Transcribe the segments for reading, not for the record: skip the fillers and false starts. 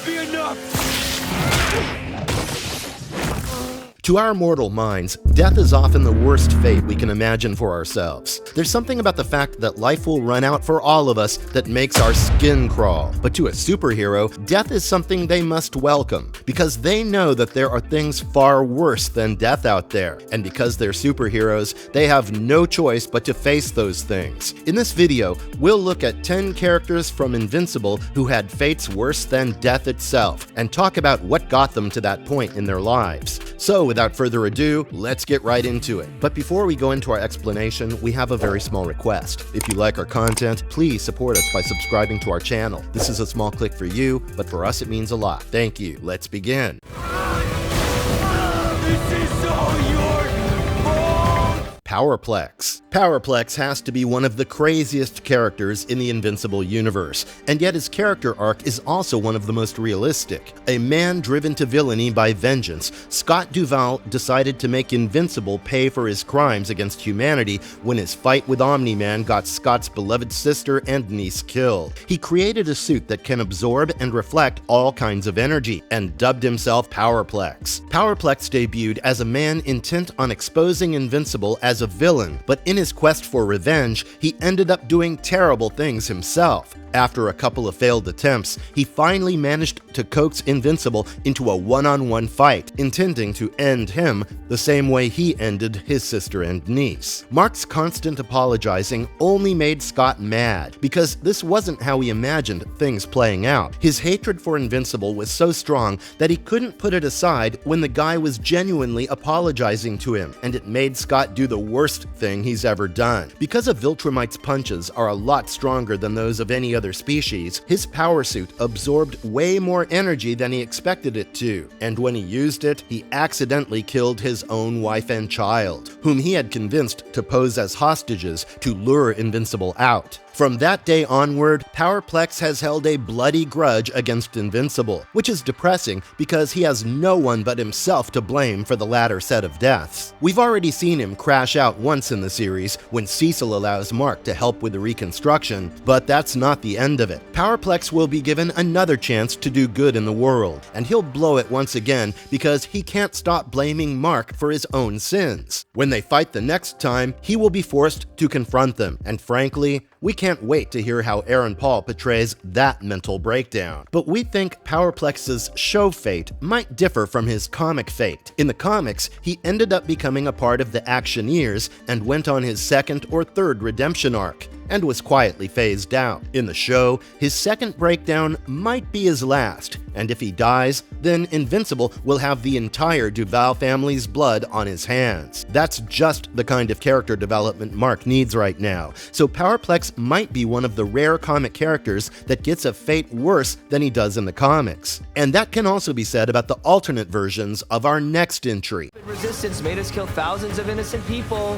be enough! To our mortal minds, death is often the worst fate we can imagine for ourselves. There's something about the fact that life will run out for all of us that makes our skin crawl. But to a superhero, death is something they must welcome, because they know that there are things far worse than death out there. And because they're superheroes, they have no choice but to face those things. In this video, we'll look at 10 characters from Invincible who had fates worse than death itself, and talk about what got them to that point in their lives. So without further ado, let's get right into it. But before we go into our explanation, we have a very small request. If you like our content, please support us by subscribing to our channel. This is a small click for you, but for us it means a lot. Thank you. Let's begin. This is all your fault! Powerplex. Powerplex has to be one of the craziest characters in the Invincible universe, and yet his character arc is also one of the most realistic. A man driven to villainy by vengeance, Scott Duvall decided to make Invincible pay for his crimes against humanity when his fight with Omni-Man got Scott's beloved sister and niece killed. He created a suit that can absorb and reflect all kinds of energy, and dubbed himself Powerplex. Powerplex debuted as a man intent on exposing Invincible as a villain, but in his quest for revenge, he ended up doing terrible things himself. After a couple of failed attempts, he finally managed to coax Invincible into a one-on-one fight, intending to end him the same way he ended his sister and niece. Mark's constant apologizing only made Scott mad, because this wasn't how he imagined things playing out. His hatred for Invincible was so strong that he couldn't put it aside when the guy was genuinely apologizing to him, and it made Scott do the worst thing he's ever done. Because a Viltrumite's punches are a lot stronger than those of any other species, his power suit absorbed way more energy than he expected it to, and when he used it, he accidentally killed his own wife and child, whom he had convinced to pose as hostages to lure Invincible out. From that day onward, Powerplex has held a bloody grudge against Invincible, which is depressing because he has no one but himself to blame for the latter set of deaths. We've already seen him crash out once in the series when Cecil allows Mark to help with the reconstruction, but that's not the end of it. Powerplex will be given another chance to do good in the world, and he'll blow it once again because he can't stop blaming Mark for his own sins. When they fight the next time, he will be forced to confront them, and frankly, we can't wait to hear how Aaron Paul portrays that mental breakdown. But we think Powerplex's show fate might differ from his comic fate. In the comics, he ended up becoming a part of the Actioneers and went on his second or third redemption arc, and was quietly phased out. In the show, his second breakdown might be his last, and if he dies, then Invincible will have the entire Duvall family's blood on his hands. That's just the kind of character development Mark needs right now, so Powerplex might be one of the rare comic characters that gets a fate worse than he does in the comics. And that can also be said about the alternate versions of our next entry. Resistance made us kill thousands of innocent people.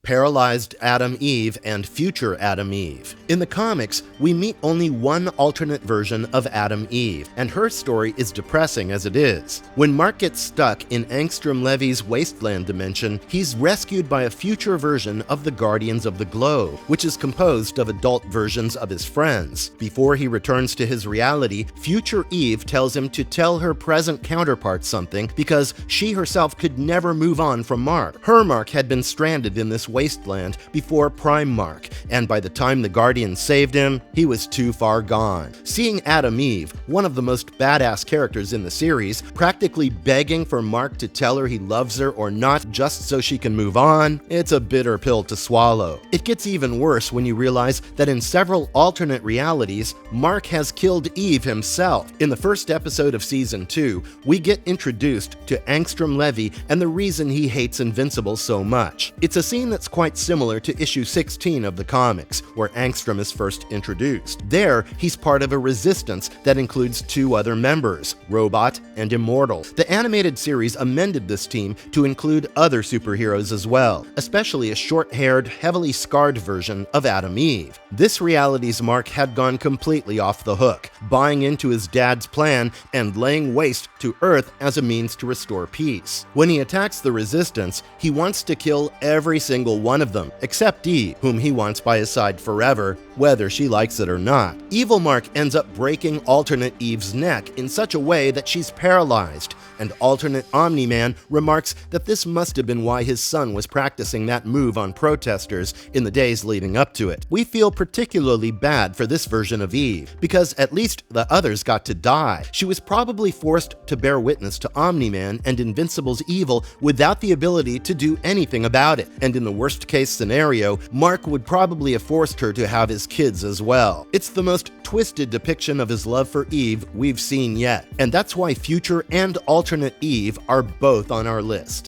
Paralyzed Adam Eve and Future Adam Eve. In the comics, we meet only one alternate version of Adam Eve, and her story is depressing as it is. When Mark gets stuck in Angstrom Levy's wasteland dimension, he's rescued by a future version of the Guardians of the Glow, which is composed of adult versions of his friends. Before he returns to his reality, Future Eve tells him to tell her present counterpart something because she herself could never move on from Mark. Her Mark had been stranded in this wasteland before Prime Mark, and by the time the Guardians saved him, he was too far gone. Seeing Adam Eve, one of the most badass characters in the series, practically begging for Mark to tell her he loves her or not just so she can move on, it's a bitter pill to swallow. It gets even worse when you realize that in several alternate realities, Mark has killed Eve himself. In the first episode of Season 2, we get introduced to Angstrom Levy and the reason he hates Invincible so much. It's a scene that's quite similar to issue 16 of the comics, where Angstrom is first introduced. There, he's part of a resistance that includes two other members, Robot and Immortal. The animated series amended this team to include other superheroes as well, especially a short-haired, heavily scarred version of Adam Eve. This reality's Mark had gone completely off the hook, buying into his dad's plan and laying waste to Earth as a means to restore peace. When he attacks the resistance, he wants to kill every single one of them, except Eve, whom he wants by his side forever, whether she likes it or not. Evil Mark ends up breaking alternate Eve's neck in such a way that she's paralyzed, and alternate Omni-Man remarks that this must have been why his son was practicing that move on protesters in the days leading up to it. We feel particularly bad for this version of Eve, because at least the others got to die. She was probably forced to bear witness to Omni-Man and Invincible's evil without the ability to do anything about it, and in the worst case scenario, Mark would probably have forced her to have his kids as well. It's the most twisted depiction of his love for Eve we've seen yet, and that's why future and alternate Eve are both on our list.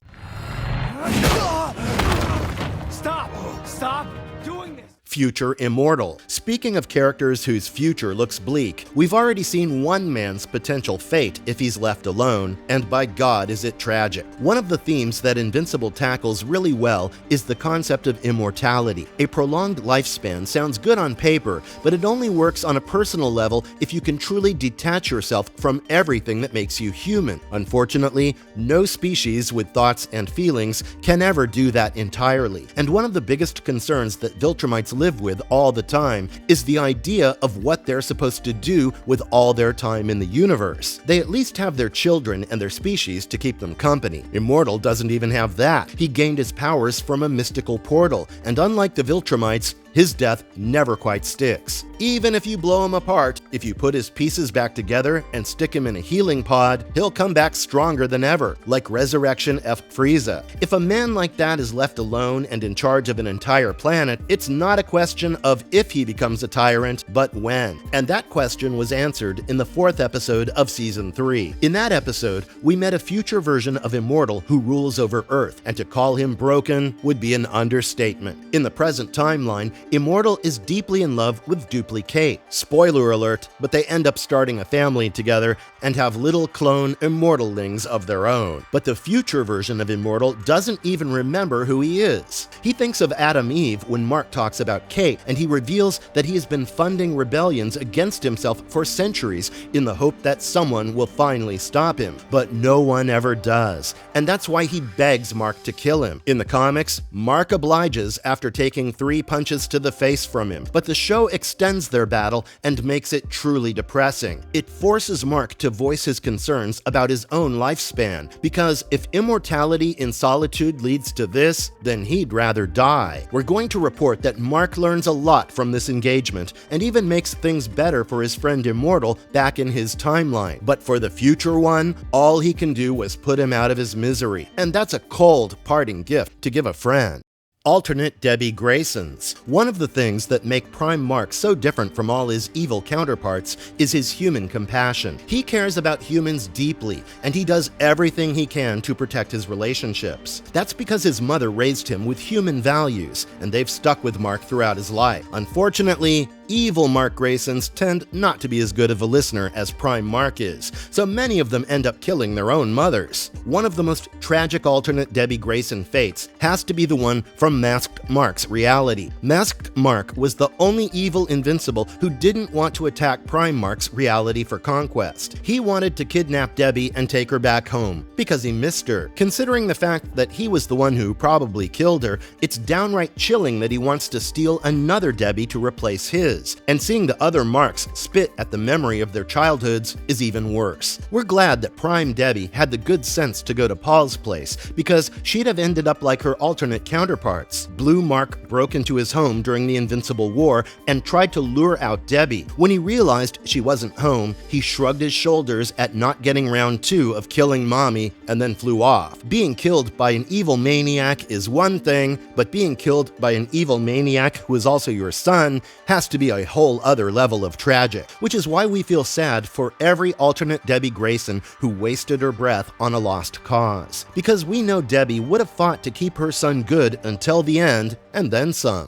Stop doing this! Future Immortal. Speaking of characters whose future looks bleak, we've already seen one man's potential fate if he's left alone, and by God is it tragic. One of the themes that Invincible tackles really well is the concept of immortality. A prolonged lifespan sounds good on paper, but it only works on a personal level if you can truly detach yourself from everything that makes you human. Unfortunately, no species with thoughts and feelings can ever do that entirely, and one of the biggest concerns that Viltrumites live with all the time is the idea of what they're supposed to do with all their time in the universe. They at least have their children and their species to keep them company. Immortal doesn't even have that. He gained his powers from a mystical portal, and unlike the Viltrumites, his death never quite sticks. Even if you blow him apart, if you put his pieces back together and stick him in a healing pod, he'll come back stronger than ever, like Resurrection F. Frieza. If a man like that is left alone and in charge of an entire planet, it's not a question of if he becomes a tyrant, but when. And that question was answered in the 4th episode of Season 3. In that episode, we met a future version of Immortal who rules over Earth, and to call him broken would be an understatement. In the present timeline, Immortal is deeply in love with Duplicate. Spoiler alert, but they end up starting a family together and have little clone Immortalings of their own. But the future version of Immortal doesn't even remember who he is. He thinks of Adam Eve when Mark talks about Kate, and he reveals that he has been funding rebellions against himself for centuries in the hope that someone will finally stop him. But no one ever does, and that's why he begs Mark to kill him. In the comics, Mark obliges after taking 3 punches to the face from him, but the show extends their battle and makes it truly depressing. It forces Mark to voice his concerns about his own lifespan, because if immortality in solitude leads to this, then he'd rather die. We're going to report that Mark learns a lot from this engagement, and even makes things better for his friend Immortal back in his timeline. But for the future one, all he can do was put him out of his misery, and that's a cold parting gift to give a friend. Alternate Debbie Graysons. One of the things that make Prime Mark so different from all his evil counterparts is his human compassion. He cares about humans deeply, and he does everything he can to protect his relationships. That's because his mother raised him with human values, and they've stuck with Mark throughout his life. Unfortunately, evil Mark Graysons tend not to be as good of a listener as Prime Mark is, so many of them end up killing their own mothers. One of the most tragic alternate Debbie Grayson fates has to be the one from Masked Mark's reality. Masked Mark was the only evil Invincible who didn't want to attack Prime Mark's reality for conquest. He wanted to kidnap Debbie and take her back home, because he missed her. Considering the fact that he was the one who probably killed her, it's downright chilling that he wants to steal another Debbie to replace his. And seeing the other Marks spit at the memory of their childhoods is even worse. We're glad that Prime Debbie had the good sense to go to Paul's place, because she'd have ended up like her alternate counterparts. Blue Mark broke into his home during the Invincible War and tried to lure out Debbie. When he realized she wasn't home, he shrugged his shoulders at not getting round 2 of killing Mommy and then flew off. Being killed by an evil maniac is one thing, but being killed by an evil maniac who is also your son has to be a whole other level of tragic, which is why we feel sad for every alternate Debbie Grayson who wasted her breath on a lost cause. Because we know Debbie would have fought to keep her son good until the end, and then some.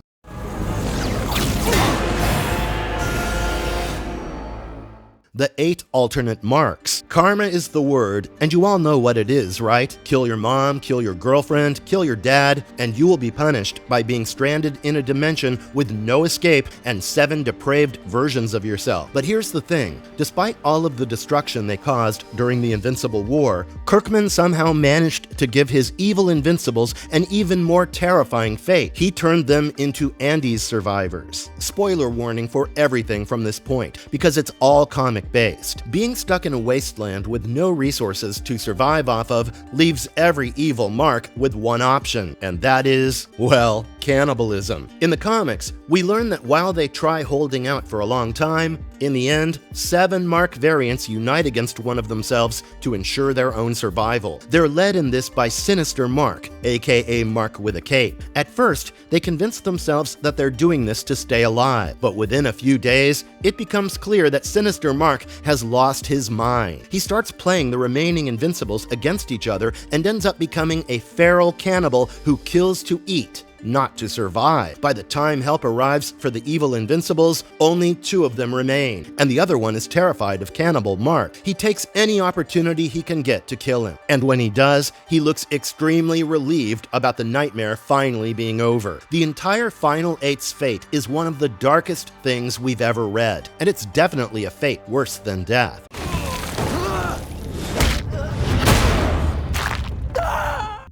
the 8 alternate marks. Karma is the word, and you all know what it is, right? Kill your mom, kill your girlfriend, kill your dad, and you will be punished by being stranded in a dimension with no escape and 7 depraved versions of yourself. But here's the thing, despite all of the destruction they caused during the Invincible War, Kirkman somehow managed to give his evil Invincibles an even more terrifying fate. He turned them into Andy's survivors. Spoiler warning for everything from this point, because it's all comic-based. Being stuck in a wasteland with no resources to survive off of leaves every evil mark with one option, and that is, well, cannibalism. In the comics, we learn that while they try holding out for a long time, in the end, 7 mark variants unite against one of themselves to ensure their own survival. They're led in this by Sinister Mark, aka Mark with a cape. At first, they convince themselves that they're doing this to stay alive, but within a few days, it becomes clear that Sinister Mark has lost his mind. He starts playing the remaining Invincibles against each other and ends up becoming a feral cannibal who kills to eat, not to survive. By the time help arrives for the evil Invincibles, only 2 of them remain, and the other one is terrified of Cannibal Mark. He takes any opportunity he can get to kill him, and when he does, he looks extremely relieved about the nightmare finally being over. The entire Final 8's fate is one of the darkest things we've ever read, and it's definitely a fate worse than death.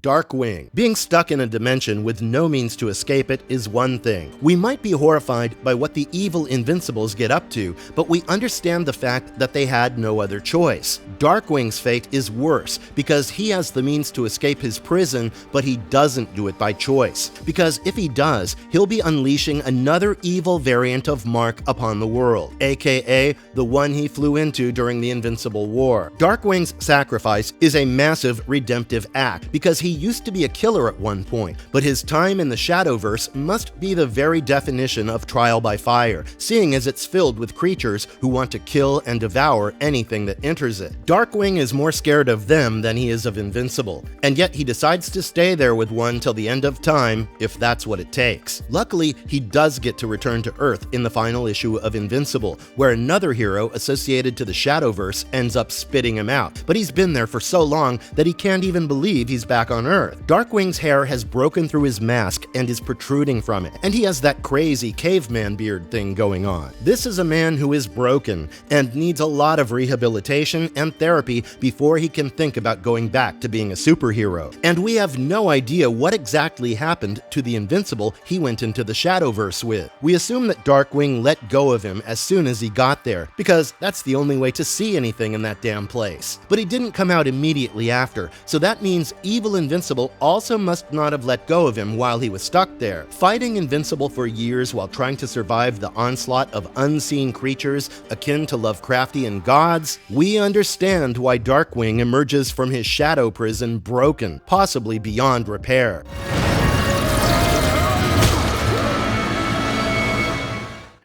Darkwing. Being stuck in a dimension with no means to escape it is one thing. We might be horrified by what the evil Invincibles get up to, but we understand the fact that they had no other choice. Darkwing's fate is worse because he has the means to escape his prison, but he doesn't do it by choice. Because if he does, he'll be unleashing another evil variant of Mark upon the world, aka the one he flew into during the Invincible War. Darkwing's sacrifice is a massive redemptive act because he used to be a killer at one point, but his time in the Shadowverse must be the very definition of trial by fire, seeing as it's filled with creatures who want to kill and devour anything that enters it. Darkwing is more scared of them than he is of Invincible, and yet he decides to stay there with one till the end of time, if that's what it takes. Luckily, he does get to return to Earth in the final issue of Invincible, where another hero associated to the Shadowverse ends up spitting him out, but he's been there for so long that he can't even believe he's back on Earth. Darkwing's hair has broken through his mask and is protruding from it, and he has that crazy caveman beard thing going on. This is a man who is broken and needs a lot of rehabilitation and therapy before he can think about going back to being a superhero. And we have no idea what exactly happened to the Invincible he went into the Shadowverse with. We assume that Darkwing let go of him as soon as he got there, because that's the only way to see anything in that damn place. But he didn't come out immediately after, so that means evil Invincible also must not have let go of him while he was stuck there. Fighting Invincible for years while trying to survive the onslaught of unseen creatures akin to Lovecraftian gods, we understand why Darkwing emerges from his shadow prison broken, possibly beyond repair.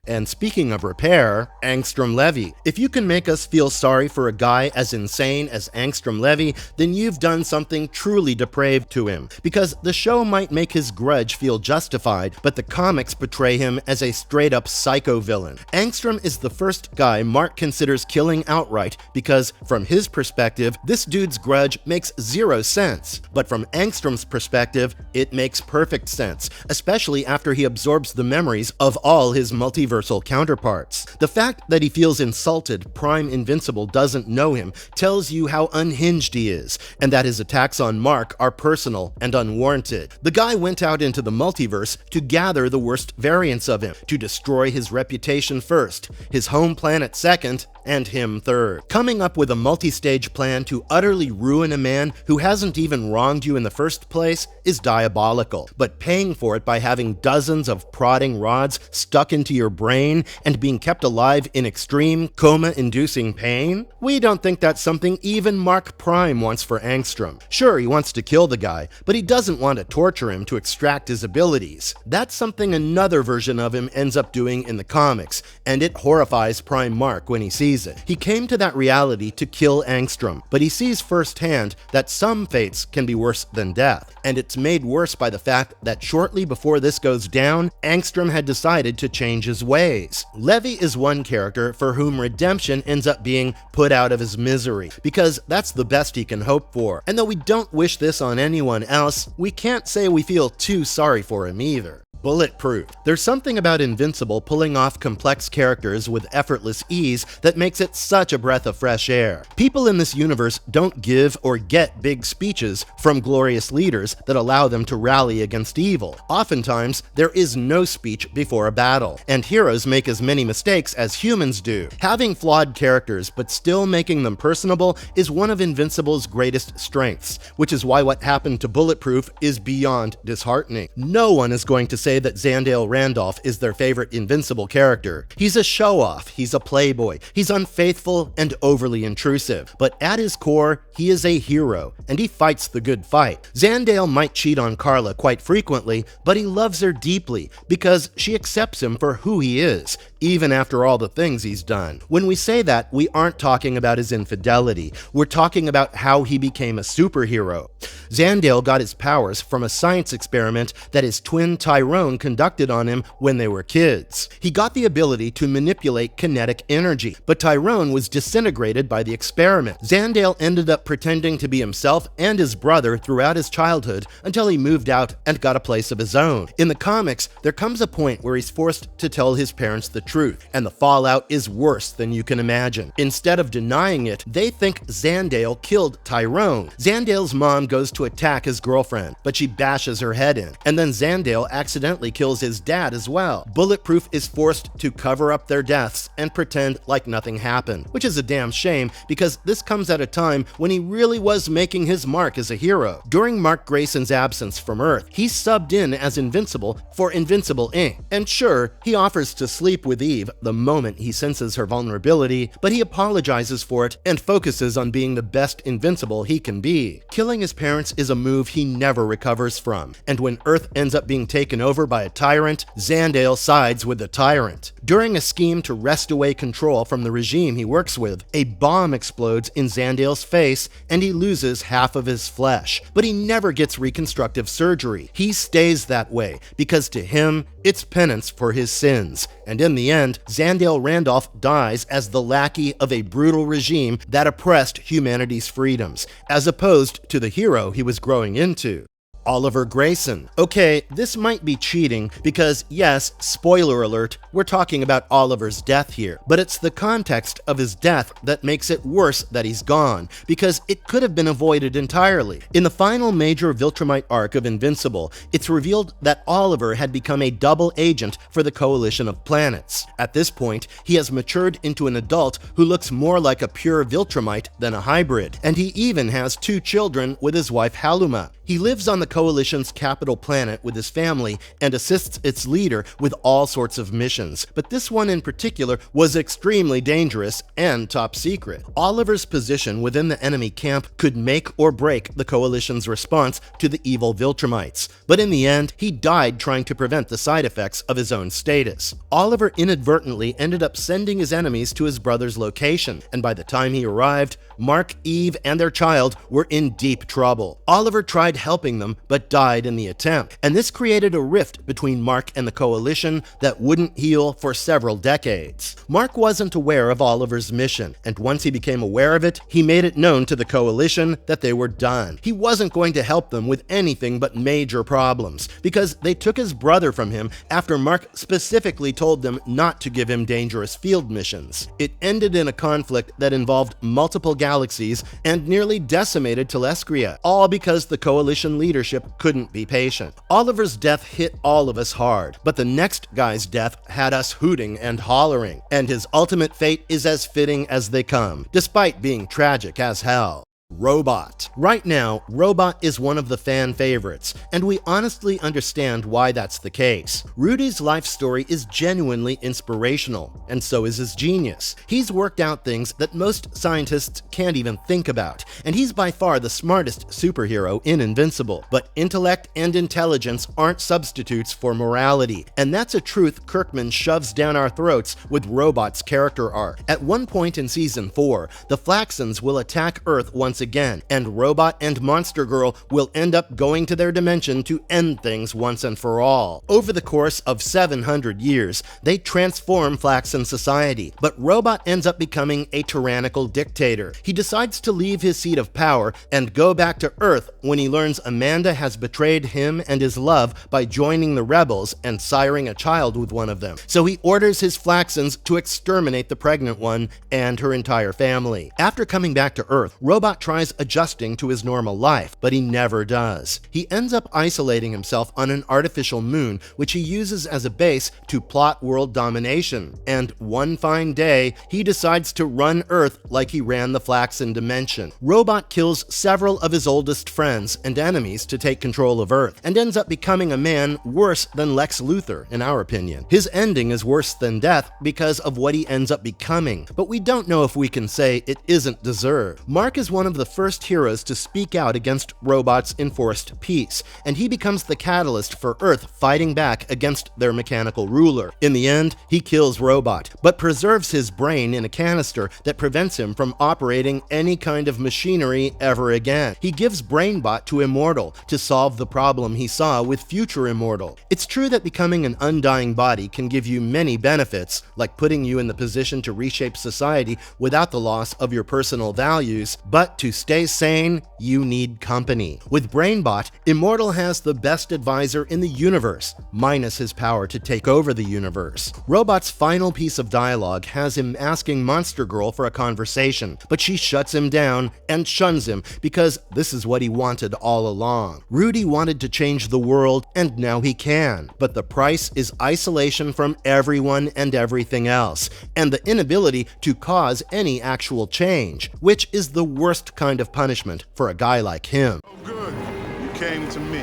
And speaking of repair, Angstrom Levy. If you can make us feel sorry for a guy as insane as Angstrom Levy, then you've done something truly depraved to him. Because the show might make his grudge feel justified, but the comics portray him as a straight-up psycho villain. Angstrom is the first guy Mark considers killing outright because, from his perspective, this dude's grudge makes 0 sense. But from Angstrom's perspective, it makes perfect sense, especially after he absorbs the memories of all his multiverse counterparts. The fact that he feels insulted Prime Invincible doesn't know him tells you how unhinged he is, and that his attacks on Mark are personal and unwarranted. The guy went out into the multiverse to gather the worst variants of him, to destroy his reputation first, his home planet second, and him third. Coming up with a multi-stage plan to utterly ruin a man who hasn't even wronged you in the first place is diabolical, but paying for it by having dozens of prodding rods stuck into your brain and being kept alive in extreme coma-inducing pain? We don't think that's something even Mark Prime wants for Angstrom. Sure, he wants to kill the guy, but he doesn't want to torture him to extract his abilities. That's something another version of him ends up doing in the comics, and it horrifies Prime Mark when he sees sees it. He came to that reality to kill Angstrom, but he sees firsthand that some fates can be worse than death, and it's made worse by the fact that shortly before this goes down, Angstrom had decided to change his ways. Levy is one character for whom redemption ends up being put out of his misery, because that's the best he can hope for. And though we don't wish this on anyone else, we can't say we feel too sorry for him either. Bulletproof. There's something about Invincible pulling off complex characters with effortless ease that makes it such a breath of fresh air. People in this universe don't give or get big speeches from glorious leaders that allow them to rally against evil. Oftentimes, there is no speech before a battle, and heroes make as many mistakes as humans do. Having flawed characters but still making them personable is one of Invincible's greatest strengths, which is why what happened to Bulletproof is beyond disheartening. No one is going to say that Zandale Randolph is their favorite Invincible character. He's a show-off, he's a playboy, he's unfaithful and overly intrusive, but at his core, he is a hero, and he fights the good fight. Zandale might cheat on Carla quite frequently, but he loves her deeply because she accepts him for who he is, even after all the things he's done. When we say that, we aren't talking about his infidelity, we're talking about how he became a superhero. Zandale got his powers from a science experiment that his twin Tyrone conducted on him when they were kids. He got the ability to manipulate kinetic energy, but Tyrone was disintegrated by the experiment. Zandale ended up pretending to be himself and his brother throughout his childhood until he moved out and got a place of his own. In the comics, there comes a point where he's forced to tell his parents the truth, and the fallout is worse than you can imagine. Instead of denying it, they think Zandale killed Tyrone. Zandale's mom goes to attack his girlfriend, but she bashes her head in, and then Zandale accidentally kills his dad as well. Bulletproof is forced to cover up their deaths and pretend like nothing happened, which is a damn shame because this comes at a time when he really was making his mark as a hero. During Mark Grayson's absence from Earth, he subbed in as Invincible for Invincible Inc. And sure, he offers to sleep with Eve the moment he senses her vulnerability, but he apologizes for it and focuses on being the best Invincible he can be. Killing his parents is a move he never recovers from, and when Earth ends up being taken over by a tyrant, Zandale sides with the tyrant. During a scheme to wrest away control from the regime he works with, a bomb explodes in Zandale's face and he loses half of his flesh, but he never gets reconstructive surgery. He stays that way because to him, it's penance for his sins, and in the end, Zandale Randolph dies as the lackey of a brutal regime that oppressed humanity's freedoms, as opposed to the hero he was growing into. Oliver Grayson. Okay, this might be cheating because, yes, spoiler alert, we're talking about Oliver's death here, but it's the context of his death that makes it worse that he's gone, because it could have been avoided entirely. In the final major Viltrumite arc of Invincible, it's revealed that Oliver had become a double agent for the Coalition of Planets. At this point, he has matured into an adult who looks more like a pure Viltrumite than a hybrid, and he even has 2 children with his wife Haluma. He lives on the Coalition's capital planet with his family and assists its leader with all sorts of missions, but this one in particular was extremely dangerous and top secret. Oliver's position within the enemy camp could make or break the Coalition's response to the evil Viltrumites, but in the end, he died trying to prevent the side effects of his own status. Oliver inadvertently ended up sending his enemies to his brother's location, and by the time he arrived, Mark, Eve, and their child were in deep trouble. Oliver tried helping them, but died in the attempt, and this created a rift between Mark and the Coalition that wouldn't heal for several decades. Mark wasn't aware of Oliver's mission, and once he became aware of it, he made it known to the Coalition that they were done. He wasn't going to help them with anything but major problems, because they took his brother from him after Mark specifically told them not to give him dangerous field missions. It ended in a conflict that involved multiple galaxies and nearly decimated Telescria, all because the Coalition leadership couldn't be patient. Oliver's death hit all of us hard, but the next guy's death had us hooting and hollering, and his ultimate fate is as fitting as they come, despite being tragic as hell. Robot. Right now, Robot is one of the fan favorites, and we honestly understand why that's the case. Rudy's life story is genuinely inspirational, and so is his genius. He's worked out things that most scientists can't even think about, and he's by far the smartest superhero in Invincible. But intellect and intelligence aren't substitutes for morality, and that's a truth Kirkman shoves down our throats with Robot's character arc. At one point in Season 4, the Flaxons will attack Earth once again, and Robot and Monster Girl will end up going to their dimension to end things once and for all. Over the course of 700 years, they transform Flaxon society, but Robot ends up becoming a tyrannical dictator. He decides to leave his seat of power and go back to Earth when he learns Amanda has betrayed him and his love by joining the rebels and siring a child with one of them. So he orders his Flaxons to exterminate the pregnant one and her entire family. After coming back to Earth, Robot tries adjusting to his normal life, but he never does. He ends up isolating himself on an artificial moon, which he uses as a base to plot world domination. And one fine day, he decides to run Earth like he ran the Flaxon dimension. Robot kills several of his oldest friends and enemies to take control of Earth, and ends up becoming a man worse than Lex Luthor, in our opinion. His ending is worse than death because of what he ends up becoming, but we don't know if we can say it isn't deserved. Mark is one of the first heroes to speak out against Robot's enforced peace, and he becomes the catalyst for Earth fighting back against their mechanical ruler. In the end, he kills Robot, but preserves his brain in a canister that prevents him from operating any kind of machinery ever again. He gives BrainBot to Immortal to solve the problem he saw with future Immortal. It's true that becoming an undying body can give you many benefits, like putting you in the position to reshape society without the loss of your personal values, but to stay sane, you need company. With BrainBot, Immortal has the best advisor in the universe, minus his power to take over the universe. Robot's final piece of dialogue has him asking Monster Girl for a conversation, but she shuts him down and shuns him because this is what he wanted all along. Rudy wanted to change the world, and now he can, but the price is isolation from everyone and everything else, and the inability to cause any actual change, which is the worst kind of punishment for a guy like him. Oh, good. You came to me.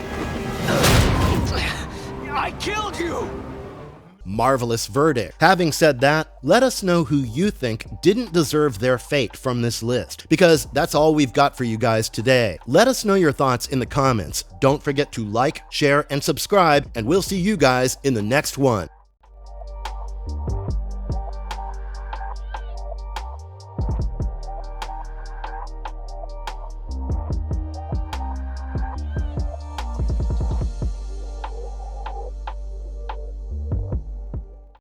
I killed you! Marvelous verdict. Having said that, let us know who you think didn't deserve their fate from this list, because that's all we've got for you guys today. Let us know your thoughts in the comments. Don't forget to like, share, and subscribe, and we'll see you guys in the next one.